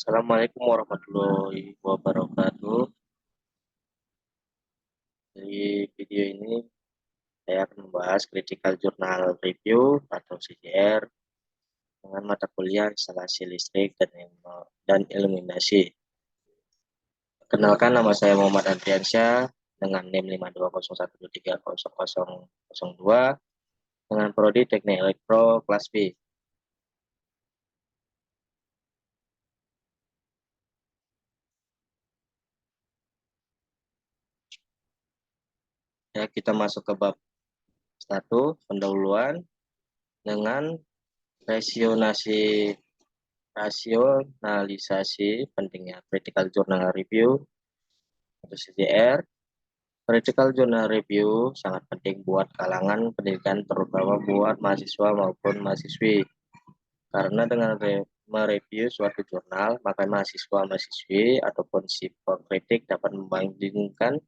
Assalamualaikum warahmatullahi wabarakatuh. Di video ini saya akan membahas Critical Journal Review atau CJR dengan mata kuliah instalasi listrik dan iluminasi. Kenalkan, nama saya Muhammad Andriansyah dengan NIM 520130002 dengan prodi Teknik Elektro kelas B. Ya, kita masuk ke bab 1, pendahuluan dengan rasionalisasi pentingnya Critical Journal Review atau CJR. Critical Journal Review sangat penting buat kalangan pendidikan, terutama buat mahasiswa maupun mahasiswi. Karena dengan mereview suatu jurnal, maka mahasiswa-mahasiswi ataupun si pengkritik dapat membandingkan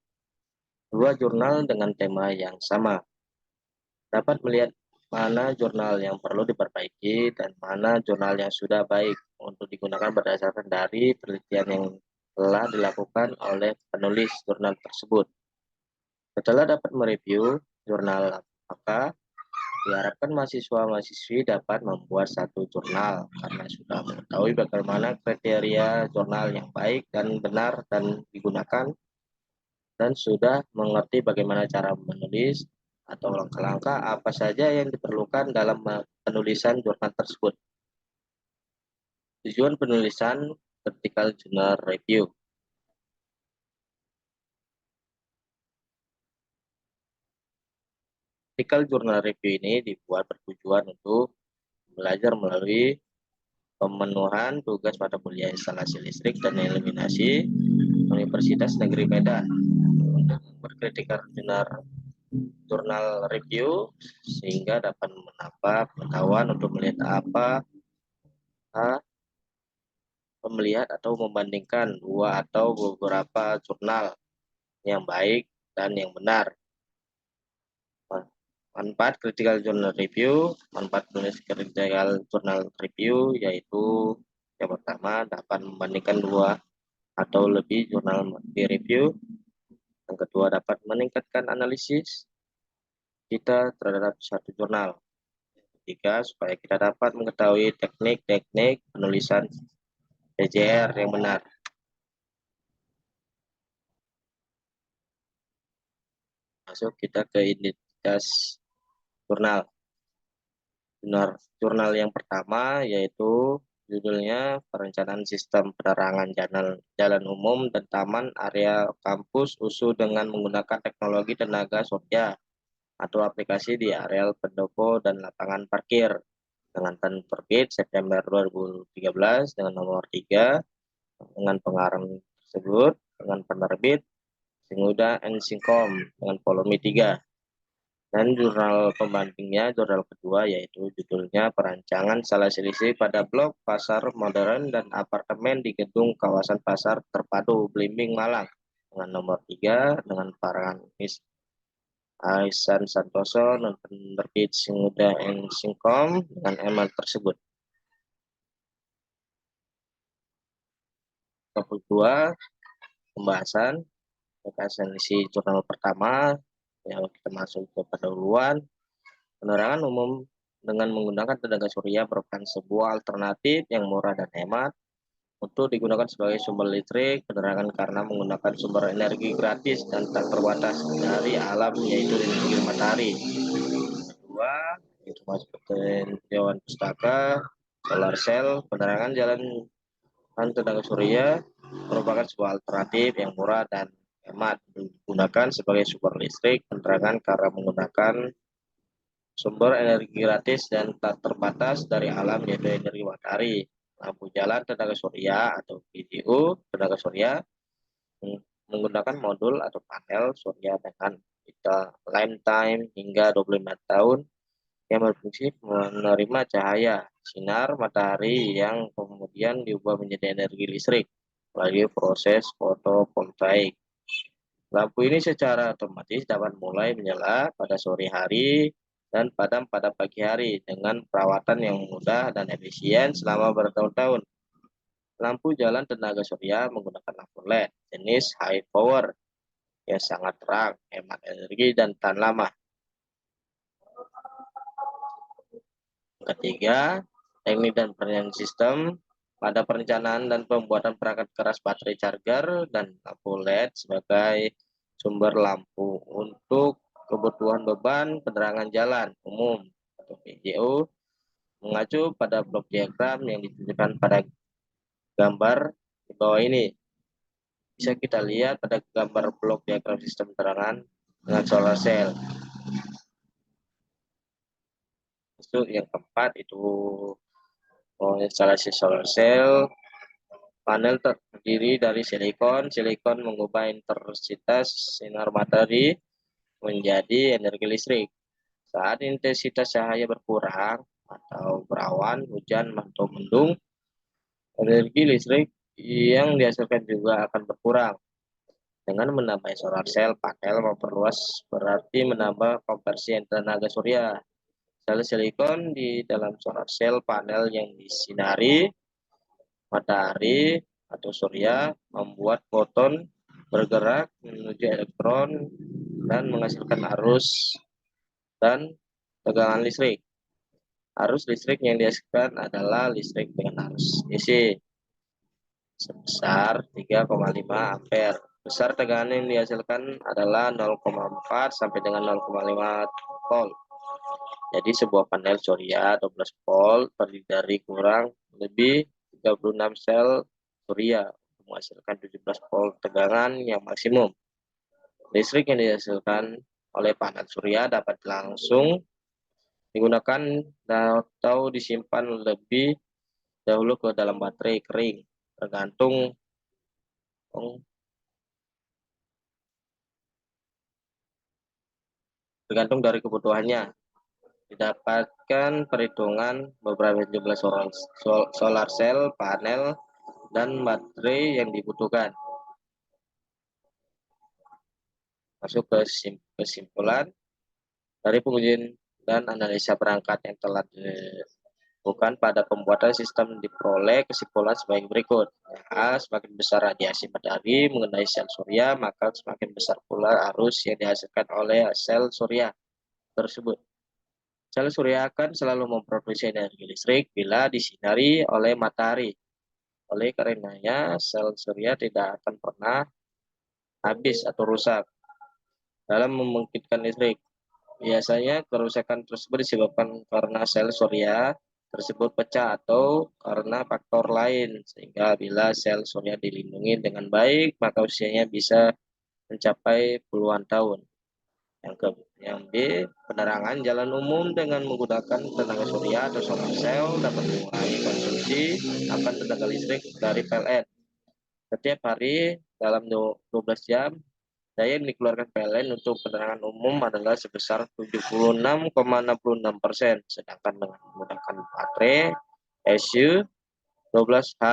dua jurnal dengan tema yang sama. Dapat melihat mana jurnal yang perlu diperbaiki dan mana jurnal yang sudah baik untuk digunakan berdasarkan dari penelitian yang telah dilakukan oleh penulis jurnal tersebut. Setelah dapat mereview jurnal, maka diharapkan mahasiswa-mahasiswi dapat membuat satu jurnal karena sudah mengetahui bagaimana kriteria jurnal yang baik dan benar dan digunakan, dan sudah mengerti bagaimana cara menulis atau langkah-langkah apa saja yang diperlukan dalam penulisan jurnal tersebut. Tujuan penulisan Critical Journal Review. Critical Journal Review ini dibuat bertujuan untuk belajar melalui pemenuhan tugas mata kuliah instalasi listrik dan iluminasi Universitas Negeri Medan untuk berkritikan jurnal review sehingga dapat menambah pengetahuan untuk melihat melihat atau membandingkan dua atau beberapa jurnal yang baik dan yang benar. Manfaat Critical Journal Review, manfaat menulis Critical Journal Review yaitu yang pertama dapat membandingkan dua atau lebih jurnal peer review. Yang kedua dapat meningkatkan analisis kita terhadap satu jurnal. Ketiga, supaya kita dapat mengetahui teknik-teknik penulisan CJR yang benar. Masuk kita ke identitas jurnal. Jurnal yang pertama yaitu judulnya Perencanaan Sistem Penerangan Jalan Umum dan Taman Area Kampus USU dengan menggunakan teknologi tenaga surya atau aplikasi di areal pendopo dan lapangan parkir, dengan terbit September 2013 dengan nomor 3, dengan pengarang tersebut dengan penerbit Singuda and Sinkom dengan volume 3. Dan jurnal pembandingnya, jurnal kedua yaitu judulnya Perancangan Instalasi Listrik pada Blok Pasar Modern dan Apartemen di Gedung Kawasan Pasar Terpadu Blimbing Malang dengan nomor 3 dengan parangan Aisan Santoso dan penerbit Singuda and Sinkom dengan email tersebut. Kedua, pembahasan isi jurnal pertama yang kita masuk ke pendahuluan. Penerangan umum dengan menggunakan tenaga surya merupakan sebuah alternatif yang murah dan hemat untuk digunakan sebagai sumber listrik penerangan karena menggunakan sumber energi gratis dan tak terbatas dari alam, yaitu energi matahari. Kedua, itu masuk ke Dewan Pustaka, solar cell, penerangan jalan tenaga surya merupakan sebuah alternatif yang murah dan hemat digunakan sebagai sumber listrik penerangan karena menggunakan sumber energi gratis dan tak terbatas dari alam, yaitu energi matahari. Lampu jalan tenaga surya atau PDU tenaga surya menggunakan modul atau panel surya dengan lifetime hingga 25 tahun yang berfungsi menerima cahaya sinar matahari yang kemudian diubah menjadi energi listrik melalui proses fotovoltaik. Lampu ini secara otomatis dapat mulai menyala pada sore hari dan padam pada pagi hari dengan perawatan yang mudah dan efisien selama bertahun-tahun. lampu jalan tenaga surya menggunakan lampu LED jenis high power yang sangat terang, hemat energi, dan tahan lama. Ketiga, teknik dan perencanaan sistem. Pada perencanaan dan pembuatan perangkat keras baterai charger dan lampu LED sebagai sumber lampu untuk kebutuhan beban penerangan jalan umum atau PJU mengacu pada blok diagram yang ditunjukkan pada gambar di bawah ini. Bisa kita lihat pada gambar blok diagram sistem penerangan dengan solar cell. Itu yang keempat itu instalasi solar cell. Panel terdiri dari silikon. Silikon mengubah intensitas sinar matahari menjadi energi listrik. Saat intensitas cahaya berkurang atau berawan, hujan, atau mendung, energi listrik yang dihasilkan juga akan berkurang. Dengan menambah solar cell, panel memperluas berarti menambah konversi tenaga surya. Sel silikon di dalam solar cell panel yang disinari matahari atau surya membuat foton bergerak menuju elektron dan menghasilkan arus dan tegangan listrik. Arus listrik yang dihasilkan adalah listrik dengan arus DC sebesar 3,5 ampere. Besar tegangan yang dihasilkan adalah 0,4 sampai dengan 0,5 volt. Jadi sebuah panel surya 12 volt terdiri dari kurang lebih 36 sel surya menghasilkan 17 volt tegangan yang maksimum. Listrik yang dihasilkan oleh panel surya dapat langsung digunakan atau disimpan lebih dahulu ke dalam baterai kering, tergantung dari kebutuhannya. Didapatkan perhitungan beberapa jumlah solar cell, panel, dan baterai yang dibutuhkan. Masuk ke kesimpulan dari pengujian dan analisa perangkat yang telah dilakukan pada pembuatan sistem diperoleh kesimpulan sebagai berikut. A, semakin besar radiasi matahari mengenai sel surya, maka semakin besar pula arus yang dihasilkan oleh sel surya tersebut. Sel surya akan selalu memproduksi energi listrik bila disinari oleh matahari. Oleh karenanya, sel surya tidak akan pernah habis atau rusak dalam membangkitkan listrik. Biasanya kerusakan tersebut disebabkan karena sel surya tersebut pecah atau karena faktor lain, sehingga bila sel surya dilindungi dengan baik, maka usianya bisa mencapai puluhan tahun. Yang B, penerangan jalan umum dengan menggunakan tenaga surya atau solar cell dapat mengurangi konsumsi akan tenaga listrik dari PLN. Setiap hari dalam 12 jam, daya yang dikeluarkan PLN untuk penerangan umum adalah sebesar 76,66%, sedangkan dengan menggunakan baterai SU 12H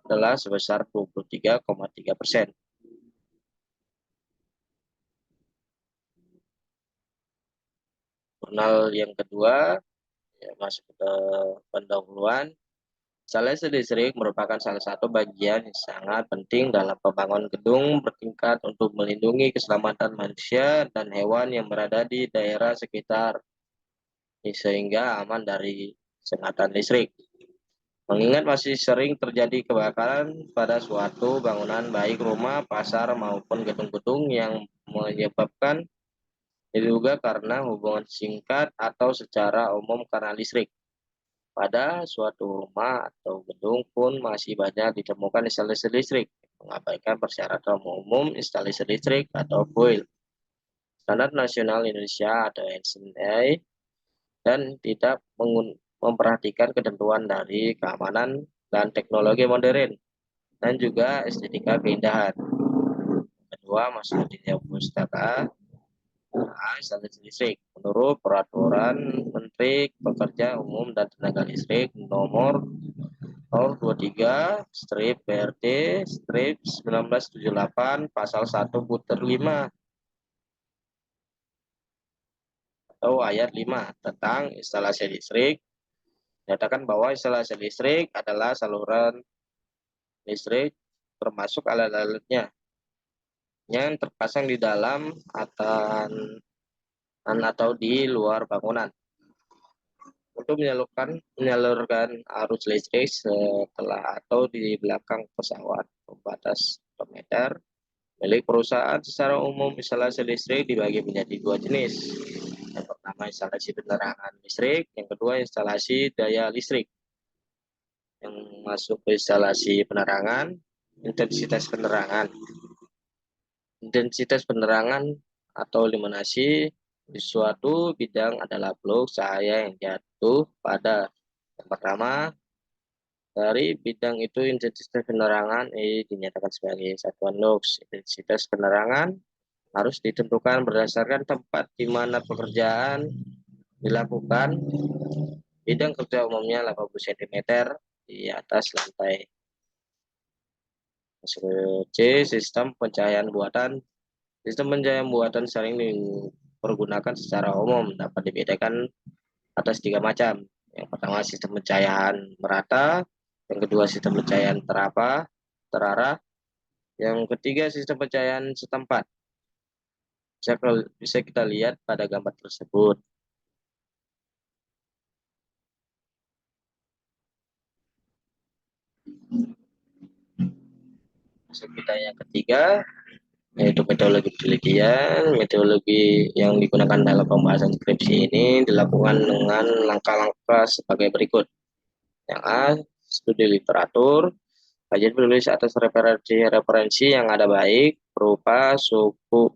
adalah sebesar 23,3%. Jurnal yang kedua, ya, masuk ke pendahuluan. Instalasi listrik merupakan salah satu bagian yang sangat penting dalam pembangunan gedung bertingkat untuk melindungi keselamatan manusia dan hewan yang berada di daerah sekitar, sehingga aman dari sengatan listrik. Mengingat masih sering terjadi kebakaran pada suatu bangunan baik rumah, pasar, maupun gedung-gedung yang menyebabkan diduga karena hubungan singkat atau secara umum karena listrik. Pada suatu rumah atau gedung pun masih banyak ditemukan instalasi listrik, mengabaikan persyaratan umum instalasi listrik atau BOIL, Standar Nasional Indonesia atau NCNI, dan tidak memperhatikan ketentuan dari keamanan dan teknologi modern, dan juga estetika keindahan. Kedua, masuk dunia pustaka. Instalasi listrik. Menurut Peraturan Menteri Pekerjaan Umum dan Tenaga Listrik Nomor 23 strip PRT strip 1978 pasal 1 butir 5 atau ayat 5 tentang instalasi listrik, menyatakan bahwa instalasi listrik adalah saluran listrik termasuk alat-alatnya yang terpasang di dalam atau di luar bangunan untuk menyalurkan arus listrik setelah atau di belakang pesawat. Pembatas meter milik perusahaan secara umum instalasi listrik dibagi menjadi dua jenis. Yang pertama instalasi penerangan listrik, yang kedua instalasi daya listrik. Yang masuk ke instalasi penerangan, intensitas penerangan. Intensitas penerangan atau iluminasi di suatu bidang adalah blok cahaya yang jatuh pada yang pertama dari bidang itu. Intensitas penerangan dinyatakan sebagai satuan lux. Intensitas penerangan harus ditentukan berdasarkan tempat di mana pekerjaan dilakukan. Bidang kerja umumnya 80 cm di atas lantai. C. Sistem pencahayaan buatan. Sistem pencahayaan buatan sering dipergunakan secara umum, dapat dibedakan atas 3 macam. Yang pertama sistem pencahayaan merata, yang kedua sistem pencahayaan terarah, yang ketiga sistem pencahayaan setempat. Bisa kita lihat pada gambar tersebut. Masuk kita yang ketiga, yaitu metodologi penelitian. Metodologi yang digunakan dalam pembahasan skripsi ini dilakukan dengan langkah-langkah sebagai berikut. Yang A, studi literatur. Kajian penulis atas referensi yang ada baik berupa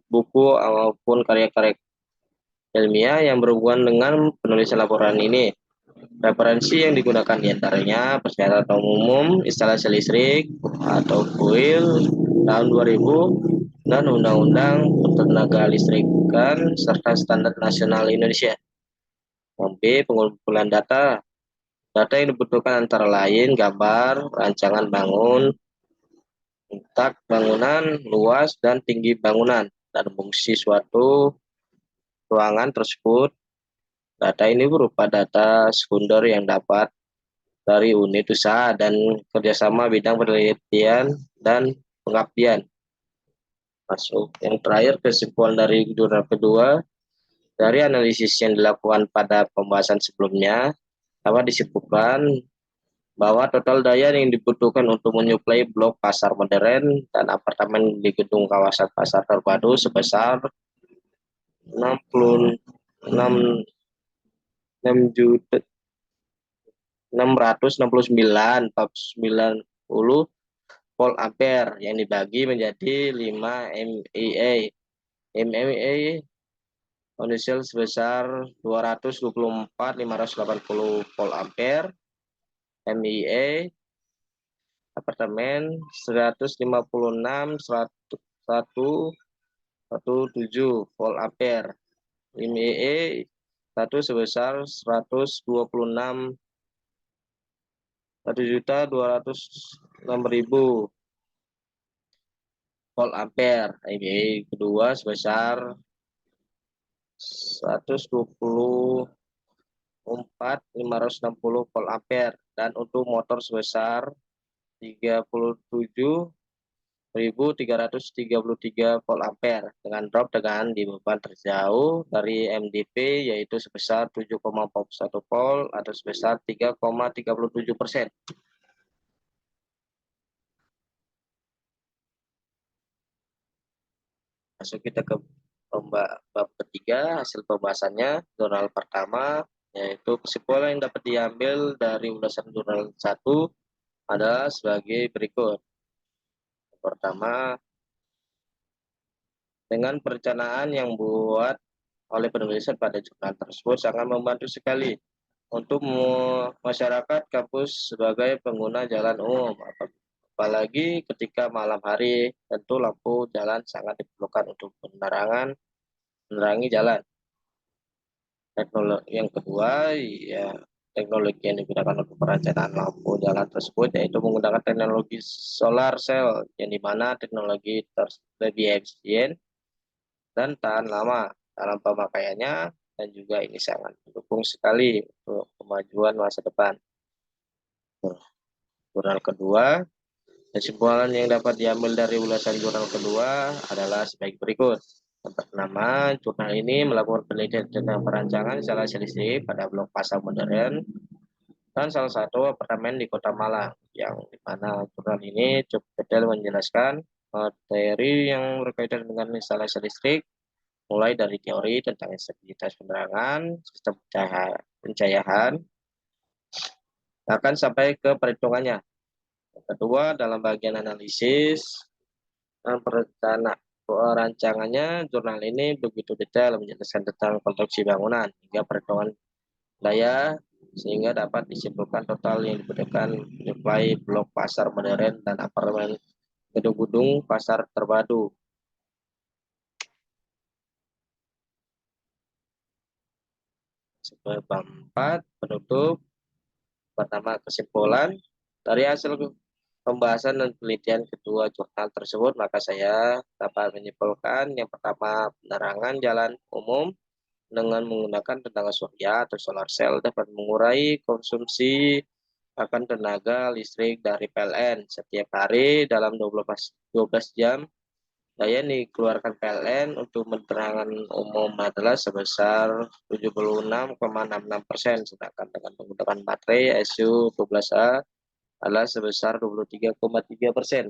buku maupun karya-karya ilmiah yang berhubungan dengan penulisan laporan ini. Referensi yang digunakan diantaranya Persyaratan Umum Instalasi Listrik atau KUIL tahun 2000 dan Undang-Undang Ketenaga Listrikan serta Standar Nasional Indonesia. B. Pengumpulan data. Data yang dibutuhkan antara lain gambar, rancangan letak bangunan, luas dan tinggi bangunan, dan fungsi suatu ruangan tersebut. Data ini berupa data sekunder yang dapat dari unit usaha dan kerjasama bidang penelitian dan pengabdian. Masuk yang terakhir, kesimpulan dari jurnal kedua. Dari analisis yang dilakukan pada pembahasan sebelumnya, dapat disimpulkan bahwa total daya yang dibutuhkan untuk menyuplai blok pasar modern dan apartemen di gedung kawasan pasar terpadu sebesar 669 volt ampere yang dibagi menjadi 5 mA. mA Inisial sebesar 224.580 volt ampere. MIA apartemen 156.117 volt ampere. MIA 1 sebesar 126.206.000 volt ampere. MIA kedua sebesar 124.560 volt ampere, dan untuk motor sebesar 37.333 volt ampere dengan drop dengan di beban terjauh dari MDP yaitu sebesar 7,41 volt atau sebesar 3,37%. Masuk kita ke bab ketiga, hasil pembahasannya. Jurnal pertama, yaitu kesimpulan yang dapat diambil dari ulasan jurnal 1 adalah sebagai berikut. Yang pertama, dengan perencanaan yang buat oleh penulisan pada jurnal tersebut sangat membantu sekali untuk masyarakat kampus sebagai pengguna jalan umum. Apalagi ketika malam hari, tentu lampu jalan sangat diperlukan untuk menerangi jalan. Teknologi yang kedua, ya, teknologi yang digunakan untuk perencanaan lampu jalan tersebut yaitu menggunakan teknologi solar cell, yang dimana teknologi lebih efisien dan tahan lama dalam pemakaiannya, dan juga ini sangat mendukung sekali untuk kemajuan masa depan. Jurnal kedua, Kesimpulan yang dapat diambil dari ulasan jurnal kedua adalah sebagai berikut. Yang pertama, jurnal ini melakukan penelitian tentang perancangan instalasi listrik pada blok pasar modern dan salah satu apartemen di Kota Malang, yang dimana jurnal ini cukup detail menjelaskan materi yang berkaitan dengan instalasi listrik, mulai dari teori tentang stabilitas penerangan, sistem pencahayaan, bahkan sampai ke perhitungannya. Yang kedua, dalam bagian analisis dan perancangannya, jurnal ini begitu detail menjelaskan tentang konstruksi bangunan hingga perhitungan daya, sehingga dapat disimpulkan total yang dibutuhkan nilai blok pasar modern dan apartemen gedung-gedung pasar terpadu. Sebagai bab 4 penutup. Pertama, kesimpulan dari hasil pembahasan dan penelitian kedua jurnal tersebut, maka saya dapat menyimpulkan yang pertama, penerangan jalan umum dengan menggunakan tenaga surya atau solar cell dapat mengurai konsumsi akan tenaga listrik dari PLN setiap hari dalam 12 jam. Daya yang dikeluarkan PLN untuk penerangan umum adalah sebesar 76,66%, sedangkan dengan menggunakan baterai SU12A adalah sebesar 23,3%.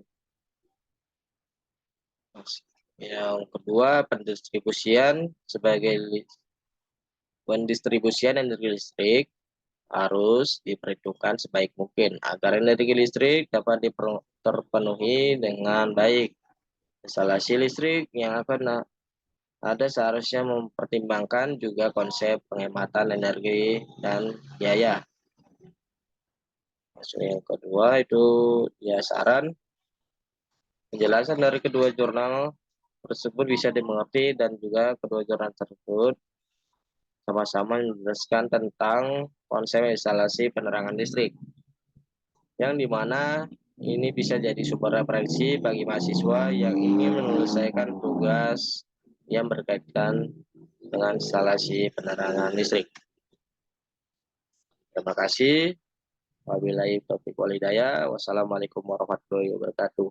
Yang kedua, pendistribusian energi listrik harus diperhitungkan sebaik mungkin agar energi listrik dapat terpenuhi dengan baik. Instalasi listrik yang akan ada seharusnya mempertimbangkan juga konsep penghematan energi dan biaya. Yang kedua itu ya saran penjelasan dari kedua jurnal tersebut bisa dimengerti dan juga kedua jurnal tersebut sama-sama menjelaskan tentang konsep instalasi penerangan listrik, yang dimana ini bisa jadi sumber referensi bagi mahasiswa yang ingin menyelesaikan tugas yang berkaitan dengan instalasi penerangan listrik. Terima kasih. Wabillahi taufiq walhidayah. Wassalamualaikum warahmatullahi wabarakatuh.